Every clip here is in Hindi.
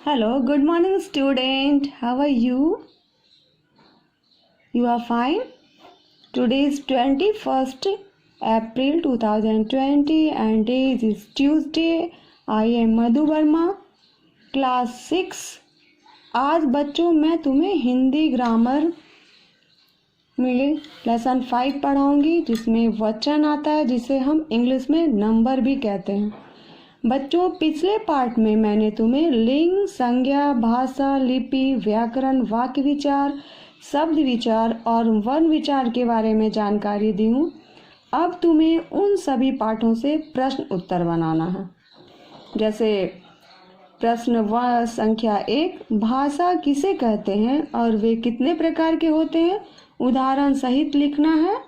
Hello, good morning, student. How are you? You are fine? Today is 21st April 2020 and day is Tuesday. I am Madhu Verma, class 6. आज बच्चों मैं तुम्हें हिंदी ग्रामर में लेसन 5 पढ़ाऊंगी जिसमें वचन आता है जिसे हम इंग्लिश में नंबर भी कहते हैं। बच्चों पिछले पार्ट में मैंने तुम्हें लिंग, संज्ञा, भाषा, लिपि, व्याकरण, वाक्य विचार, शब्द विचार और वर्ण विचार के बारे में जानकारी दी हूँ। अब तुम्हें उन सभी पाठों से प्रश्न उत्तर बनाना है। जैसे प्रश्न संख्या 1, भाषा किसे कहते हैं और वे कितने प्रकार के होते हैं, उदाहरण सहित लिखना है।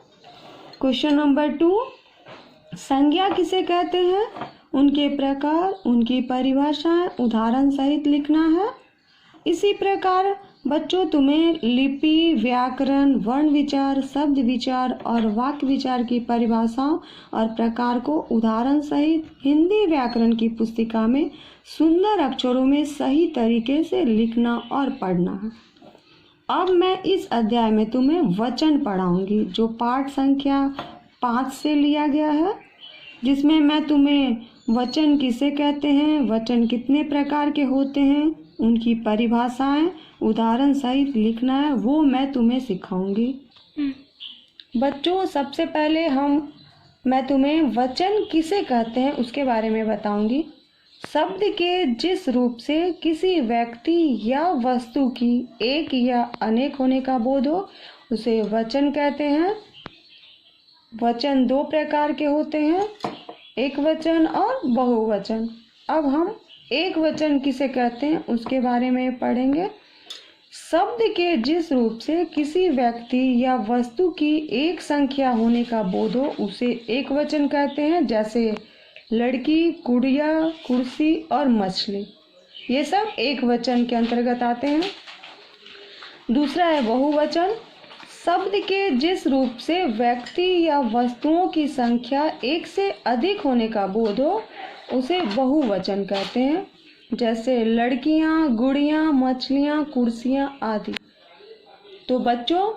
क्वेश्चन नंबर 2, संज्ञा किसे कहते हैं, उनके प्रकार, उनकी परिभाषाएं उदाहरण सहित लिखना है। इसी प्रकार बच्चों तुम्हें लिपि, व्याकरण, वर्ण विचार, शब्द विचार और वाक्य विचार की परिभाषाओं और प्रकार को उदाहरण सहित हिंदी व्याकरण की पुस्तिका में सुंदर अक्षरों में सही तरीके से लिखना और पढ़ना है। अब मैं इस अध्याय में तुम्हें वचन पढ़ाऊंगी जो पाठ संख्या 5 से लिया गया है, जिसमें मैं तुम्हें वचन किसे कहते हैं, वचन कितने प्रकार के होते हैं, उनकी परिभाषाएं उदाहरण सहित लिखना है, वो मैं तुम्हें सिखाऊंगी। बच्चों सबसे पहले मैं तुम्हें वचन किसे कहते हैं उसके बारे में बताऊंगी। शब्द के जिस रूप से किसी व्यक्ति या वस्तु की एक या अनेक होने का बोध हो उसे वचन कहते हैं। वचन 2 प्रकार के होते हैं, एक वचन और बहुवचन। अब हम एक वचन किसे कहते हैं उसके बारे में पढ़ेंगे। शब्द के जिस रूप से किसी व्यक्ति या वस्तु की एक संख्या होने का बोध हो उसे एक वचन कहते हैं, जैसे लड़की, गुड़िया, कुर्सी और मछली, ये सब एक वचन के अंतर्गत आते हैं। दूसरा है बहुवचन। शब्द के जिस रूप से व्यक्ति या वस्तुओं की संख्या एक से अधिक होने का बोध हो उसे बहुवचन कहते हैं, जैसे लड़कियां, गुड़ियां, मछलियां, कुर्सियां आदि। तो बच्चों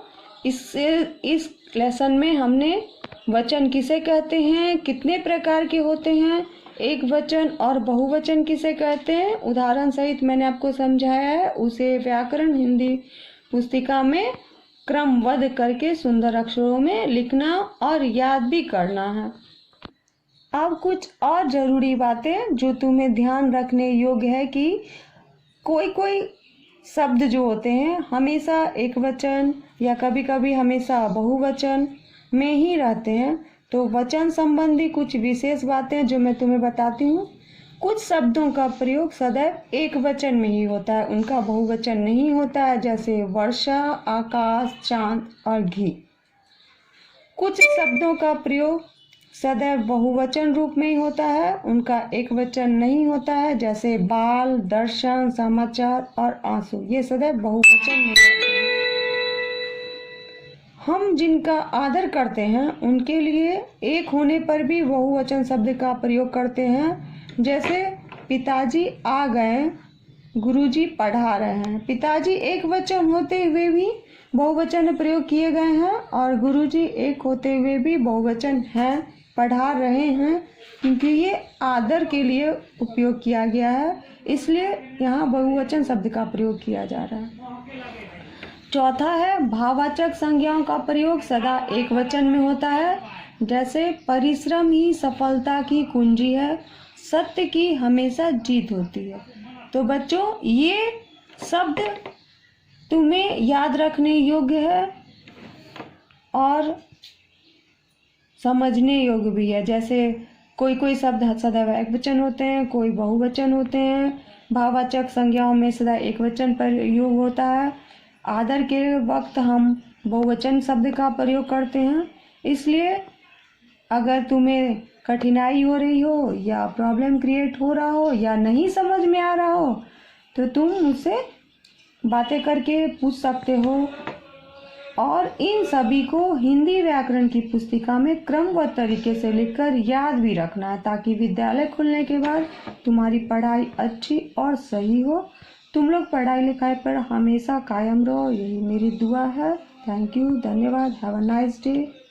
इस लेसन में हमने वचन किसे कहते हैं, कितने प्रकार के होते हैं, एक वचन और बहुवचन किसे कहते हैं, उदाहरण सहित मैंने आपको समझाया है। उसे व्याकरण हिंदी पुस्तिका में क्रमबद्ध करके सुंदर अक्षरों में लिखना और याद भी करना है। अब कुछ और जरूरी बातें जो तुम्हें ध्यान रखने योग्य है कि कोई शब्द जो होते हैं हमेशा एक वचन या कभी कभी हमेशा बहुवचन में ही रहते हैं। तो वचन संबंधी कुछ विशेष बातें जो मैं तुम्हें बताती हूँ। कुछ शब्दों का प्रयोग सदैव एक वचन में ही होता है, उनका बहुवचन नहीं होता है, जैसे वर्षा, आकाश, चांद और घी। कुछ शब्दों का प्रयोग सदैव बहुवचन रूप में ही होता है, उनका एक वचन नहीं होता है, जैसे बाल, दर्शन, समाचार और आंसू, ये सदैव बहुवचन में होते हैं। हम जिनका आदर करते हैं उनके लिए एक होने पर भी बहुवचन शब्द का प्रयोग करते हैं, जैसे पिताजी आ गए, गुरुजी पढ़ा रहे हैं। पिताजी एक वचन होते हुए भी बहुवचन प्रयोग किए गए हैं और गुरुजी एक होते हुए भी बहुवचन हैं, पढ़ा रहे हैं, क्योंकि ये आदर के लिए उपयोग किया गया है, इसलिए यहाँ बहुवचन शब्द का प्रयोग किया जा रहा है। चौथा है भाववाचक संज्ञाओं का प्रयोग सदा एक वचन में होता है, जैसे परिश्रम ही सफलता की कुंजी है, सत्य की हमेशा जीत होती है। तो बच्चों ये शब्द तुम्हें याद रखने योग्य है और समझने योग्य भी है। जैसे कोई शब्द सदैव एक वचन होते हैं, कोई बहुवचन होते हैं। भाववाचक संज्ञाओं में सदा एक वचन प्रयोग होता है। आदर के वक्त हम बहुवचन शब्द का प्रयोग करते हैं। इसलिए अगर तुम्हें कठिनाई हो रही हो या प्रॉब्लम क्रिएट हो रहा हो या नहीं समझ में आ रहा हो तो तुम मुझसे बातें करके पूछ सकते हो। और इन सभी को हिंदी व्याकरण की पुस्तिका में क्रमबद्ध तरीके से लिखकर याद भी रखना है, ताकि विद्यालय खुलने के बाद तुम्हारी पढ़ाई अच्छी और सही हो। तुम लोग पढ़ाई लिखाई पर हमेशा कायम रहो, यही मेरी दुआ है। थैंक यू, धन्यवाद। Have a nice day.